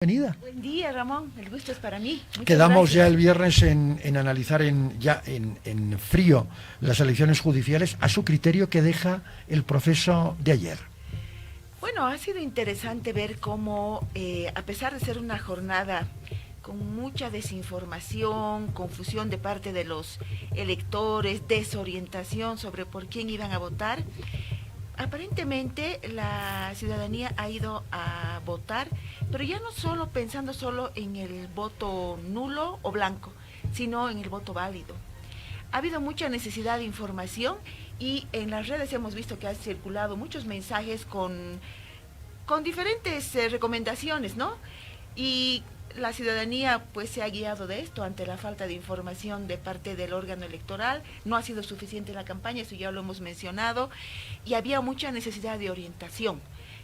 Bienvenida. Buen día, Ramón. El gusto es para mí. Muchas Quedamos gracias. ya el viernes en analizar en frío las elecciones judiciales. A su criterio, ¿qué deja el proceso de ayer? Bueno, ha sido interesante ver cómo, a pesar de ser una jornada con mucha desinformación, confusión de parte de los electores, desorientación sobre por quién iban a votar, aparentemente la ciudadanía ha ido a votar, pero ya no solo pensando solo en el voto nulo o blanco, sino en el voto válido. Ha habido mucha necesidad de información y en las redes hemos visto que han circulado muchos mensajes con diferentes recomendaciones, ¿no? Y la ciudadanía pues se ha guiado de esto ante la falta de información de parte del órgano electoral. No ha sido suficiente la campaña, eso ya lo hemos mencionado, y había mucha necesidad de orientación.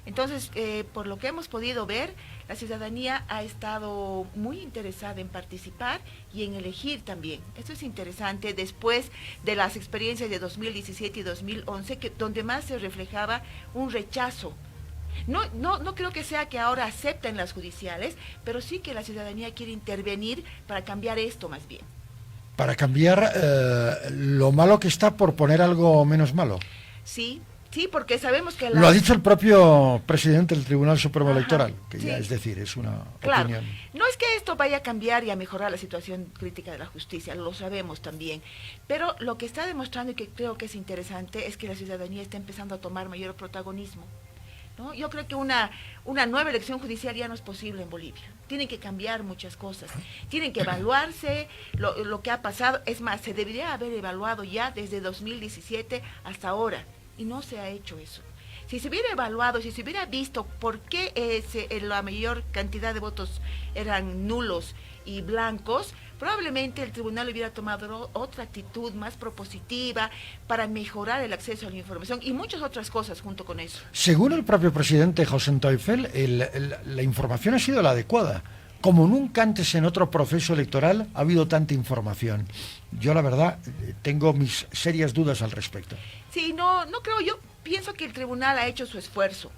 Entonces, por lo que hemos podido ver, la ciudadanía ha estado muy interesada en participar y en elegir también. Esto es interesante después de las experiencias de 2017 y 2011, donde más se reflejaba un rechazo. No creo que sea que ahora acepten las judiciales, pero sí que la ciudadanía quiere intervenir para cambiar esto más bien. Para cambiar lo malo que está por poner algo menos malo. Sí, sí, porque sabemos que Lo ha dicho el propio presidente del Tribunal Supremo Electoral, que sí. ya es decir, es una Claro, opinión. no es que esto vaya a cambiar y a mejorar la situación crítica de la justicia, lo sabemos también, pero lo que está demostrando y que creo que es interesante es que la ciudadanía está empezando a tomar mayor protagonismo, ¿no? Yo creo que una nueva elección judicial ya no es posible en Bolivia. Tienen que cambiar muchas cosas. Tienen que evaluarse lo que ha pasado. Es más, se debería haber evaluado ya desde 2017 hasta ahora. Y no se ha hecho eso. Si se hubiera evaluado, si se hubiera visto por qué la mayor cantidad de votos eran nulos y blancos, probablemente el tribunal hubiera tomado otra actitud más propositiva para mejorar el acceso a la información y muchas otras cosas junto con eso. Según el propio presidente José Teufel, la información ha sido la adecuada. Como nunca antes en otro proceso electoral ha habido tanta información. Yo, la verdad, tengo mis serias dudas al respecto. Sí, no creo, yo pienso que el tribunal ha hecho su esfuerzo.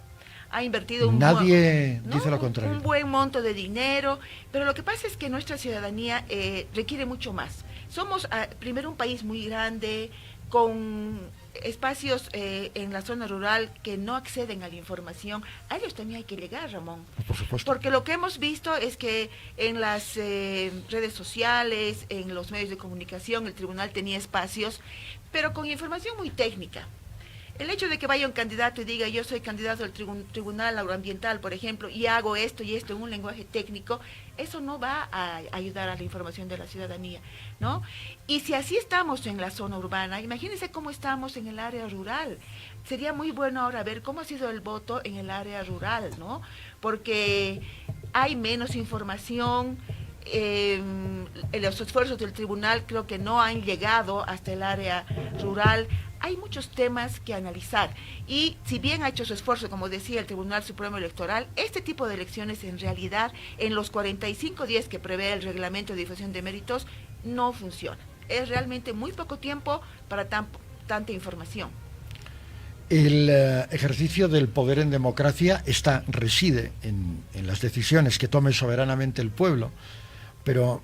Ha invertido Nadie dice lo contrario. Un buen monto de dinero, pero lo que pasa es que nuestra ciudadanía requiere mucho más. Somos primero un país muy grande, con espacios en la zona rural que no acceden a la información. A ellos también hay que llegar, Ramón. Por supuesto. Porque lo que hemos visto es que en las redes sociales, en los medios de comunicación, el tribunal tenía espacios, pero con información muy técnica. El hecho de que vaya un candidato y diga yo soy candidato al tribunal agroambiental, por ejemplo, y hago esto y esto en un lenguaje técnico, eso no va a ayudar a la información de la ciudadanía, ¿no? Y si así estamos en la zona urbana, imagínense cómo estamos en el área rural. Sería muy bueno ahora ver cómo ha sido el voto en el área rural, ¿no? Porque hay menos información. Los esfuerzos del tribunal creo que no han llegado hasta el área rural. Hay muchos temas que analizar y si bien ha hecho su esfuerzo, como decía el Tribunal Supremo Electoral, este tipo de elecciones en realidad en los 45 días que prevé el reglamento de difusión de méritos no funciona. Es realmente muy poco tiempo para tanta información. El ejercicio del poder en democracia reside en las decisiones que tome soberanamente el pueblo, pero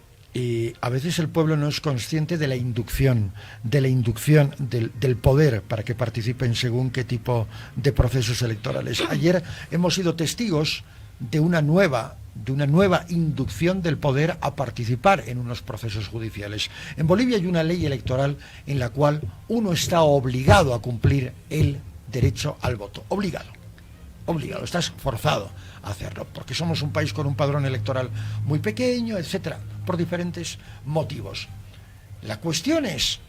a veces el pueblo no es consciente de la inducción del poder para que participen según qué tipo de procesos electorales. Ayer hemos sido testigos de una nueva inducción del poder a participar en unos procesos judiciales. En Bolivia hay una ley electoral en la cual uno está obligado a cumplir el derecho al voto. Obligado, estás forzado a hacerlo, porque somos un país con un padrón electoral muy pequeño, etcétera, por diferentes motivos. La cuestión es,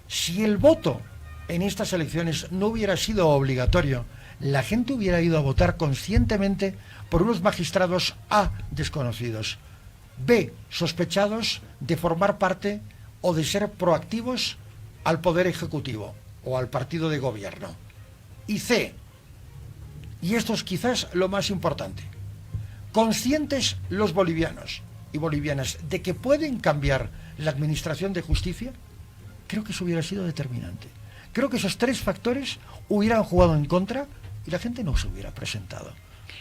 si el voto en estas elecciones no hubiera sido obligatorio, la gente hubiera ido a votar conscientemente por unos magistrados A, desconocidos, B, sospechados de formar parte o de ser proactivos al Poder Ejecutivo o al partido de gobierno, y C, y esto es quizás lo más importante, conscientes los bolivianos y bolivianas de que pueden cambiar la administración de justicia. Creo que eso hubiera sido determinante. Creo que esos tres factores hubieran jugado en contra y la gente no se hubiera presentado.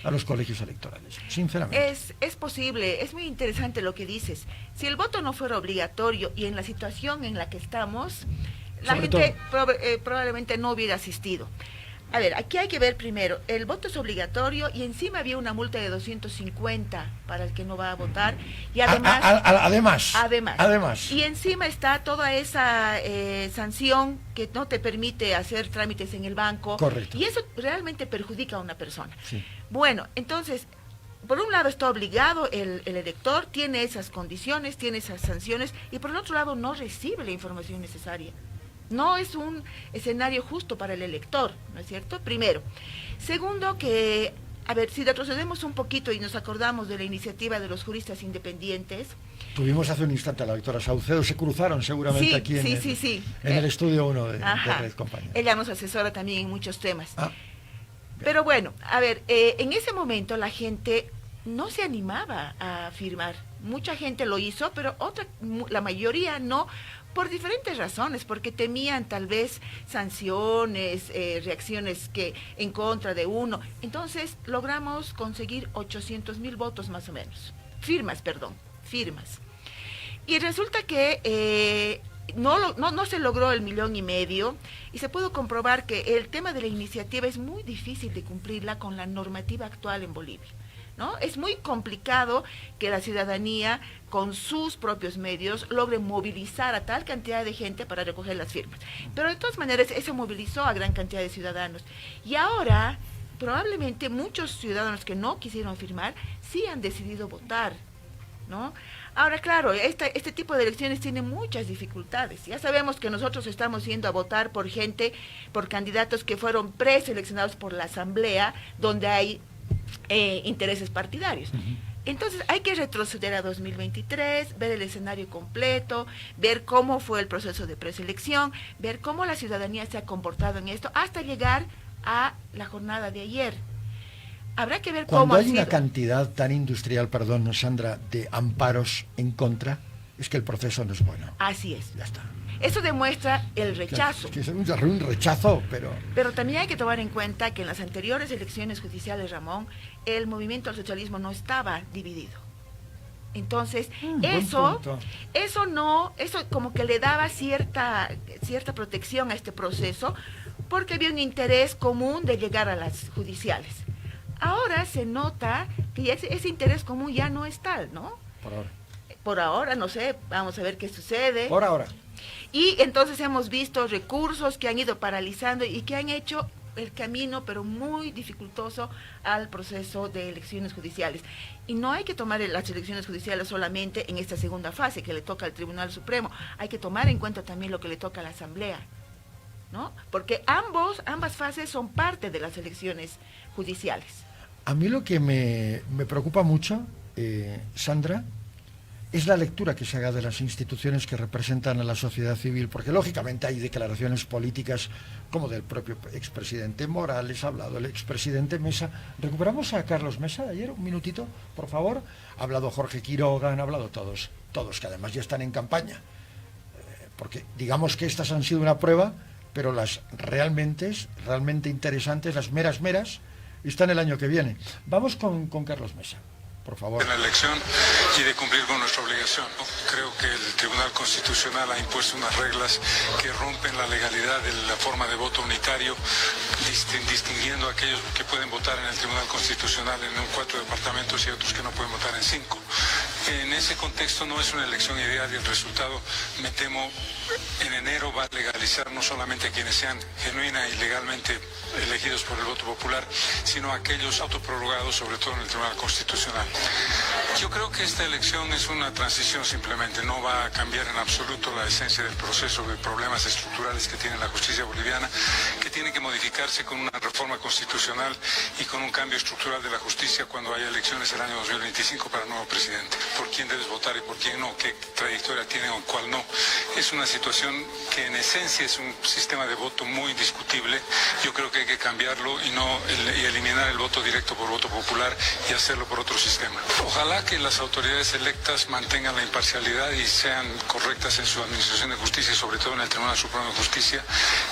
a los colegios electorales, sinceramente. Es posible, es muy interesante lo que dices. Si el voto no fuera obligatorio y en la situación en la que estamos, la gente probablemente no hubiera asistido. A ver, aquí hay que ver primero, el voto es obligatorio y encima había una multa de 250 para el que no va a votar. Y además, y encima está toda esa sanción que no te permite hacer trámites en el banco. Correcto. Y eso realmente perjudica a una persona. Sí. Bueno, entonces, por un lado está obligado el elector, tiene esas condiciones, tiene esas sanciones, y por el otro lado no recibe la información necesaria. No es un escenario justo para el elector, ¿no es cierto? Primero. Segundo, que, a ver, si retrocedemos un poquito y nos acordamos de la iniciativa de los juristas independientes. Tuvimos hace un instante a la doctora Saucedo, se cruzaron seguramente aquí en el estudio 1 de Red Compañía. Ella nos asesora también en muchos temas. Pero bueno, a ver, en ese momento la gente no se animaba a firmar. Mucha gente lo hizo, pero la mayoría no, por diferentes razones, porque temían tal vez sanciones, reacciones en contra de uno. Entonces logramos conseguir 800,000 votos más o menos. Firmas. Y resulta que no se logró el 1,5 millones, y se pudo comprobar que el tema de la iniciativa es muy difícil de cumplirla con la normativa actual en Bolivia, ¿no? Es muy complicado que la ciudadanía, con sus propios medios, logre movilizar a tal cantidad de gente para recoger las firmas. Pero de todas maneras, eso movilizó a gran cantidad de ciudadanos. Y ahora, probablemente muchos ciudadanos que no quisieron firmar, sí han decidido votar, ¿no? Ahora, claro, este tipo de elecciones tiene muchas dificultades. Ya sabemos que nosotros estamos yendo a votar por candidatos que fueron preseleccionados por la Asamblea, donde hay intereses partidarios. Entonces hay que retroceder a 2023, ver el escenario completo, ver cómo fue el proceso de preselección, ver cómo la ciudadanía se ha comportado en esto, hasta llegar a la jornada de ayer. Habrá que ver cómo ha sido. Cuando hay una cantidad tan industrial, perdón, Sandra, de amparos en contra, es que el proceso no es bueno. Así es. Ya está. Eso demuestra el rechazo. Es que es un rechazo, pero... Pero también hay que tomar en cuenta que en las anteriores elecciones judiciales, Ramón, el movimiento al socialismo no estaba dividido. Entonces, eso como que le daba cierta protección a este proceso, porque había un interés común de llegar a las judiciales. Ahora se nota que ese interés común ya no es tal, ¿no? Por ahora, no sé, vamos a ver qué sucede. Por ahora. Y entonces hemos visto recursos que han ido paralizando y que han hecho el camino, pero muy dificultoso, al proceso de elecciones judiciales. Y no hay que tomar las elecciones judiciales solamente en esta segunda fase que le toca al Tribunal Supremo, hay que tomar en cuenta también lo que le toca a la Asamblea, ¿no? Porque ambas fases son parte de las elecciones judiciales. A mí lo que me preocupa mucho, Sandra, es la lectura que se haga de las instituciones que representan a la sociedad civil, porque lógicamente hay declaraciones políticas como del propio expresidente Morales, ha hablado el expresidente Mesa. ¿Recuperamos a Carlos Mesa de ayer? Un minutito, por favor. Ha hablado Jorge Quiroga, han hablado todos, que además ya están en campaña. Porque digamos que estas han sido una prueba, pero las realmente interesantes, las meras, están el año que viene. Vamos con Carlos Mesa. Por favor. En la elección y de cumplir con nuestra obligación, ¿no? Creo que el Tribunal Constitucional ha impuesto unas reglas que rompen la legalidad de la forma de voto unitario, distinguiendo a aquellos que pueden votar en el Tribunal Constitucional en 4 departamentos y otros que no pueden votar en 5. En ese contexto no es una elección ideal y el resultado, me temo, en enero va a legalizar no solamente a quienes sean genuina y legalmente elegidos por el voto popular, sino a aquellos autoprorrogados, sobre todo en el Tribunal Constitucional. Yo creo que esta elección es una transición simplemente, no va a cambiar en absoluto la esencia del proceso de problemas estructurales que tiene la justicia boliviana, que tiene que modificarse con una reforma constitucional y con un cambio estructural de la justicia cuando haya elecciones el año 2025 para el nuevo presidente. Por quién debes votar y por quién no, qué trayectoria tiene o cuál no. Es una situación que en esencia es un sistema de voto muy discutible. Yo creo que hay que cambiarlo y eliminar el voto directo por voto popular y hacerlo por otro sistema. Ojalá que las autoridades electas mantengan la imparcialidad y sean correctas en su administración de justicia y sobre todo en el Tribunal Supremo de Justicia,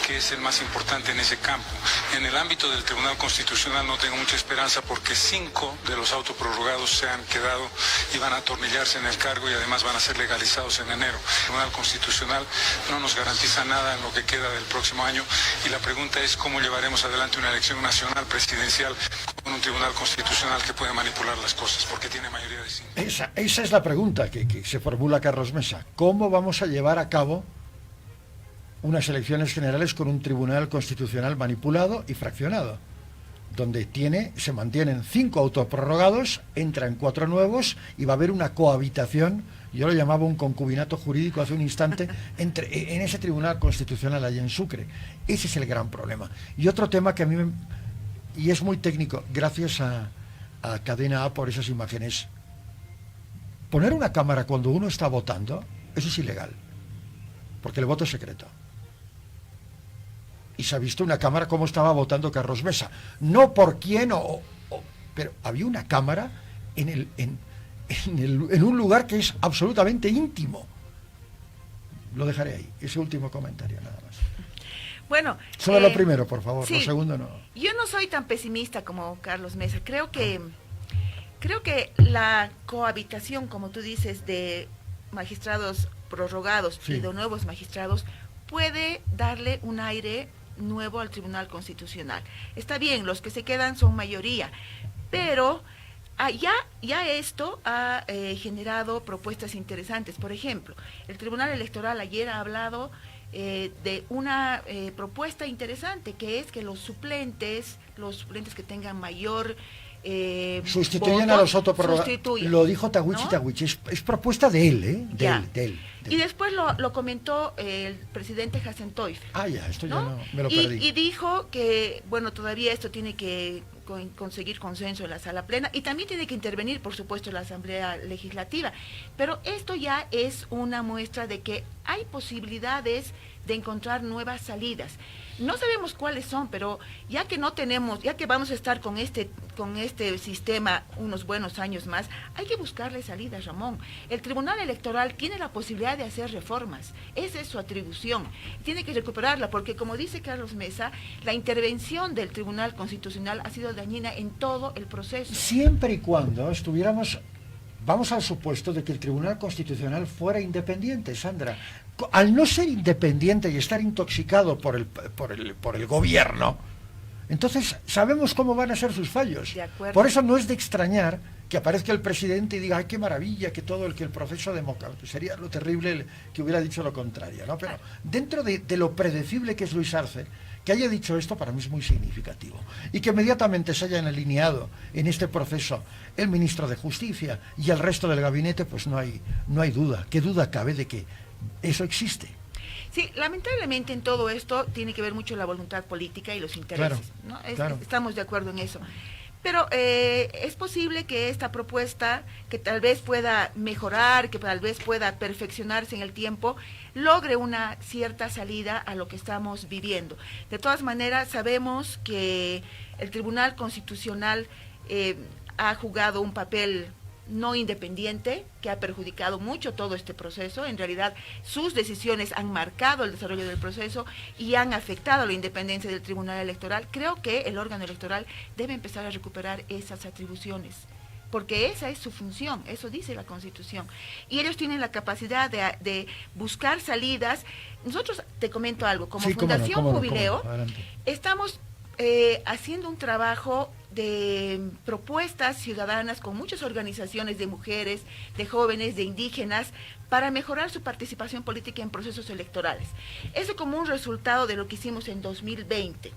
que es el más importante en ese campo. En el ámbito del Tribunal Constitucional no tengo mucha esperanza porque 5 de los autoprorrogados se han quedado y van a atornillarse en el cargo y además van a ser legalizados en enero. El Tribunal Constitucional no nos garantiza nada en lo que queda del próximo año y la pregunta es cómo llevaremos adelante una elección nacional presidencial con un Tribunal Constitucional que puede manipular las cosas porque tiene mayoría de 5. Esa es la pregunta que se formula Carlos Mesa. ¿Cómo vamos a llevar a cabo unas elecciones generales con un Tribunal Constitucional manipulado y fraccionado? Donde se mantienen 5 autoprorrogados, entran 4 nuevos y va a haber una cohabitación, yo lo llamaba un concubinato jurídico hace un instante, en ese Tribunal Constitucional allá en Sucre. Ese es el gran problema. Y otro tema que a mí y es muy técnico, gracias a Cadena A por esas imágenes. Poner una cámara cuando uno está votando, eso es ilegal, porque el voto es secreto. Y se ha visto una cámara cómo estaba votando Carlos Mesa. No por quién, pero había una cámara en un lugar que es absolutamente íntimo. Lo dejaré ahí, ese último comentario nada más. Bueno, solo lo primero, por favor, sí, lo segundo no. Yo no soy tan pesimista como Carlos Mesa. Creo que la cohabitación, como tú dices, de magistrados prorrogados y de nuevos magistrados puede darle un aire nuevo al Tribunal Constitucional. Está bien, los que se quedan son mayoría, pero ya esto ha generado propuestas interesantes. Por ejemplo, el Tribunal Electoral ayer ha hablado de una propuesta interesante, que es que los suplentes que tengan mayor sustituyen a los autoprorrogados. Lo dijo Tawichi, ¿no? Tawichi, es propuesta de él, de él. Y después lo comentó el presidente Hassan Toif. Esto ¿no? ya no me lo perdí. Y dijo que, bueno, todavía esto tiene que conseguir consenso en la sala plena y también tiene que intervenir, por supuesto, la Asamblea Legislativa. Pero esto ya es una muestra de que hay posibilidades de encontrar nuevas salidas. No sabemos cuáles son, pero ya que vamos a estar con este sistema unos buenos años más, hay que buscarle salidas, Ramón. El Tribunal Electoral tiene la posibilidad de hacer reformas, esa es su atribución, tiene que recuperarla, porque como dice Carlos Mesa, la intervención del Tribunal Constitucional ha sido dañina en todo el proceso. Siempre y cuando vamos al supuesto de que el Tribunal Constitucional fuera independiente, Sandra. Al no ser independiente y estar intoxicado por el gobierno, entonces sabemos cómo van a ser sus fallos. Por eso no es de extrañar que aparezca el presidente y diga, ¡ay, qué maravilla! Que el proceso democrático. Sería lo terrible que hubiera dicho lo contrario, ¿no? Pero dentro de lo predecible que es Luis Arce, que haya dicho esto para mí es muy significativo. Y que inmediatamente se hayan alineado en este proceso el ministro de Justicia y el resto del gabinete, pues no hay duda. ¿Qué duda cabe de que eso existe? Sí, lamentablemente en todo esto tiene que ver mucho la voluntad política y los intereses, ¿no? Estamos de acuerdo en eso. Pero es posible que esta propuesta, que tal vez pueda mejorar, que tal vez pueda perfeccionarse en el tiempo, logre una cierta salida a lo que estamos viviendo. De todas maneras, sabemos que el Tribunal Constitucional ha jugado un papel no independiente, que ha perjudicado mucho todo este proceso. En realidad, sus decisiones han marcado el desarrollo del proceso y han afectado la independencia del Tribunal Electoral. Creo que el órgano electoral debe empezar a recuperar esas atribuciones, porque esa es su función, eso dice la Constitución. Y ellos tienen la capacidad de buscar salidas. Nosotros, te comento algo, como Fundación Jubileo, estamos haciendo un trabajo de propuestas ciudadanas con muchas organizaciones de mujeres, de jóvenes, de indígenas, para mejorar su participación política en procesos electorales. Eso como un resultado de lo que hicimos en 2020.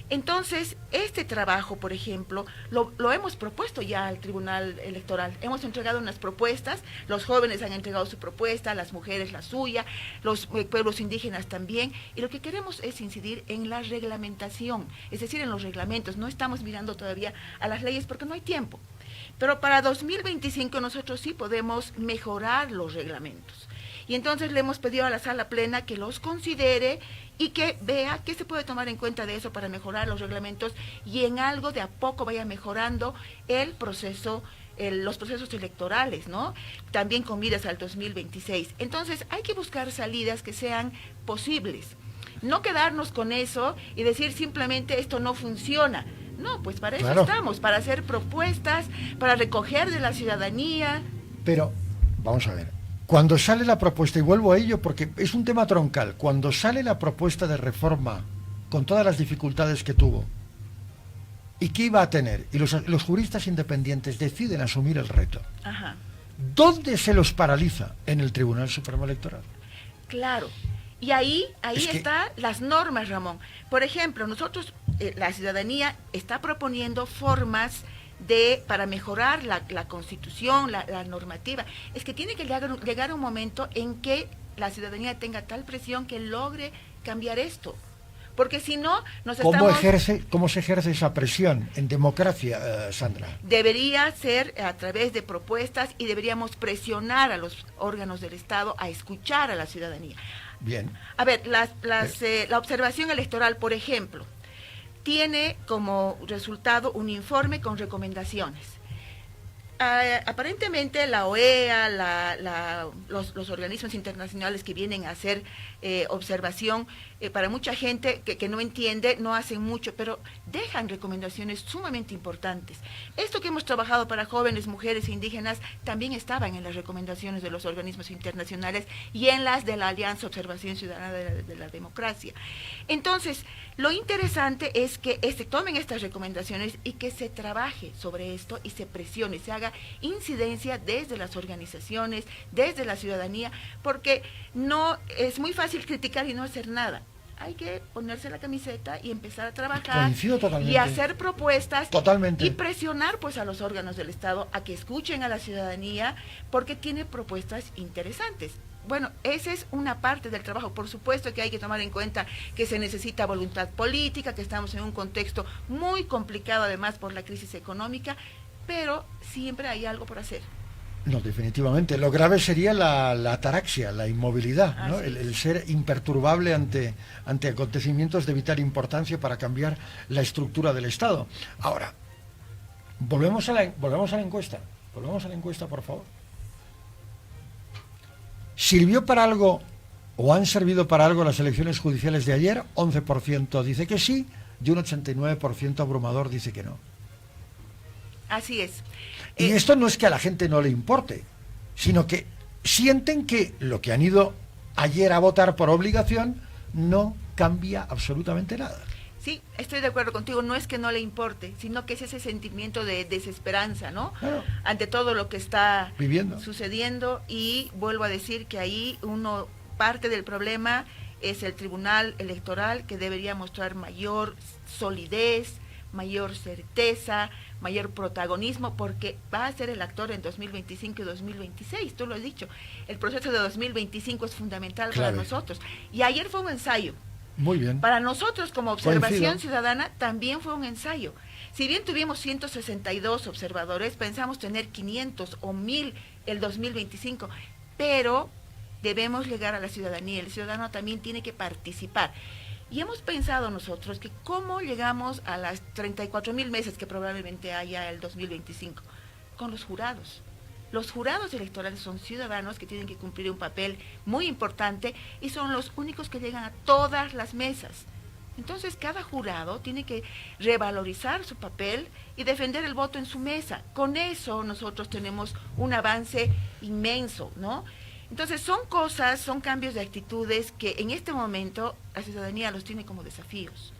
Entonces, este trabajo, por ejemplo, lo hemos propuesto ya al Tribunal Electoral. Hemos entregado unas propuestas, los jóvenes han entregado su propuesta, las mujeres la suya, los pueblos indígenas también, y lo que queremos es incidir en la reglamentación, es decir, en los reglamentos. No estamos mirando todavía a las leyes porque no hay tiempo. Pero para 2025 nosotros sí podemos mejorar los reglamentos. Y entonces le hemos pedido a la sala plena que los considere y que vea qué se puede tomar en cuenta de eso para mejorar los reglamentos y en algo de a poco vaya mejorando el proceso los procesos electorales, ¿no? También con miras al 2026. Entonces, hay que buscar salidas que sean posibles. No quedarnos con eso y decir simplemente esto no funciona. No, pues para eso estamos, para hacer propuestas, para recoger de la ciudadanía. Pero, vamos a ver, cuando sale la propuesta, y vuelvo a ello porque es un tema troncal, cuando sale la propuesta de reforma con todas las dificultades que tuvo, ¿y qué iba a tener? Y los juristas independientes deciden asumir el reto. Ajá. ¿Dónde se los paraliza? En el Tribunal Supremo Electoral. Claro. Y ahí están las normas, Ramón. Por ejemplo, nosotros, la ciudadanía está proponiendo formas para mejorar la Constitución, la normativa. Es que tiene que llegar un momento en que la ciudadanía tenga tal presión que logre cambiar esto. Porque si no, ¿Cómo se ejerce esa presión en democracia, Sandra? Debería ser a través de propuestas y deberíamos presionar a los órganos del Estado a escuchar a la ciudadanía. Bien. A ver, la observación electoral, por ejemplo, tiene como resultado un informe con recomendaciones. Aparentemente la OEA, los organismos internacionales que vienen a hacer observación, para mucha gente que no entiende, no hacen mucho, pero dejan recomendaciones sumamente importantes. Esto que hemos trabajado para jóvenes, mujeres e indígenas, también estaban en las recomendaciones de los organismos internacionales y en las de la Alianza Observación Ciudadana de la Democracia. Entonces, lo interesante es que se tomen estas recomendaciones y que se trabaje sobre esto y se presione, se haga incidencia desde las organizaciones, desde la ciudadanía, porque no es muy fácil criticar y no hacer nada. Hay que ponerse la camiseta y empezar a trabajar y hacer propuestas y presionar pues a los órganos del Estado a que escuchen a la ciudadanía porque tiene propuestas interesantes. Bueno, esa es una parte del trabajo. Por supuesto que hay que tomar en cuenta que se necesita voluntad política, que estamos en un contexto muy complicado además por la crisis económica, pero siempre hay algo por hacer. No, definitivamente. Lo grave sería la ataraxia, la inmovilidad, ¿no? El ser imperturbable ante acontecimientos de vital importancia para cambiar la estructura del Estado. Ahora, volvemos a la encuesta. Volvemos a la encuesta, por favor. ¿Sirvió para algo o han servido para algo las elecciones judiciales de ayer? 11% dice que sí y un 89% abrumador dice que no. Así es. Y esto no es que a la gente no le importe, sino que sienten que lo que han ido ayer a votar por obligación no cambia absolutamente nada. Sí, estoy de acuerdo contigo, no es que no le importe, sino que es ese sentimiento de desesperanza, ¿no? Claro. Ante todo lo que está sucediendo, y vuelvo a decir que ahí parte del problema es el Tribunal Electoral, que debería mostrar mayor solidez, mayor certeza, mayor protagonismo, porque va a ser el actor en 2025 y 2026, tú lo has dicho. El proceso de 2025 es fundamental para nosotros. Y ayer fue un ensayo. Muy bien. Para nosotros como observación ciudadana también fue un ensayo. Si bien tuvimos 162 observadores, pensamos tener 500 o 1000 el 2025, pero debemos llegar a la ciudadanía, el ciudadano también tiene que participar. Y hemos pensado nosotros que cómo llegamos a las 34,000 mesas que probablemente haya el 2025, con los jurados. Los jurados electorales son ciudadanos que tienen que cumplir un papel muy importante y son los únicos que llegan a todas las mesas. Entonces cada jurado tiene que revalorizar su papel y defender el voto en su mesa. Con eso nosotros tenemos un avance inmenso, ¿no? Entonces son cambios de actitudes que en este momento la ciudadanía los tiene como desafíos,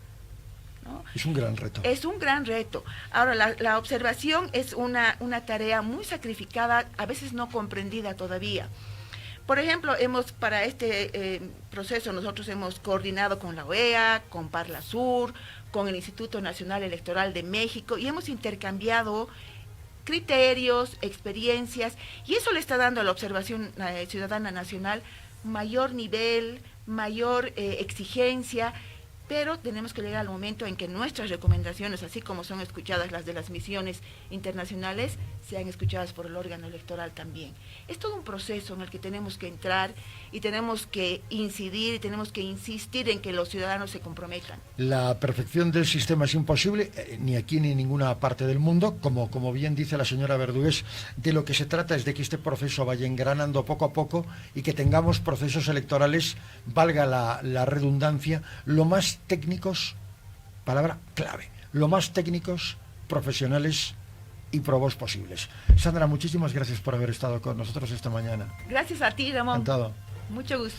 ¿no? Es un gran reto. Es un gran reto. Ahora, la observación es una tarea muy sacrificada, a veces no comprendida todavía. Por ejemplo, para este proceso nosotros hemos coordinado con la OEA, con Parlasur, con el Instituto Nacional Electoral de México, y hemos intercambiado criterios, experiencias, y eso le está dando a la observación ciudadana nacional mayor nivel, mayor exigencia, pero tenemos que llegar al momento en que nuestras recomendaciones, así como son escuchadas las de las misiones internacionales, sean escuchadas por el órgano electoral también. Es todo un proceso en el que tenemos que entrar y tenemos que incidir y tenemos que insistir en que los ciudadanos se comprometan. La perfección del sistema es imposible, ni aquí ni en ninguna parte del mundo. Como bien dice la señora Verdugués, de lo que se trata es de que este proceso vaya engranando poco a poco y que tengamos procesos electorales, valga la redundancia, lo más técnicos, palabra clave, lo más técnicos, profesionales y probos posibles. Sandra, muchísimas gracias por haber estado con nosotros esta mañana. Gracias a ti, Ramón. Encantado. Mucho gusto.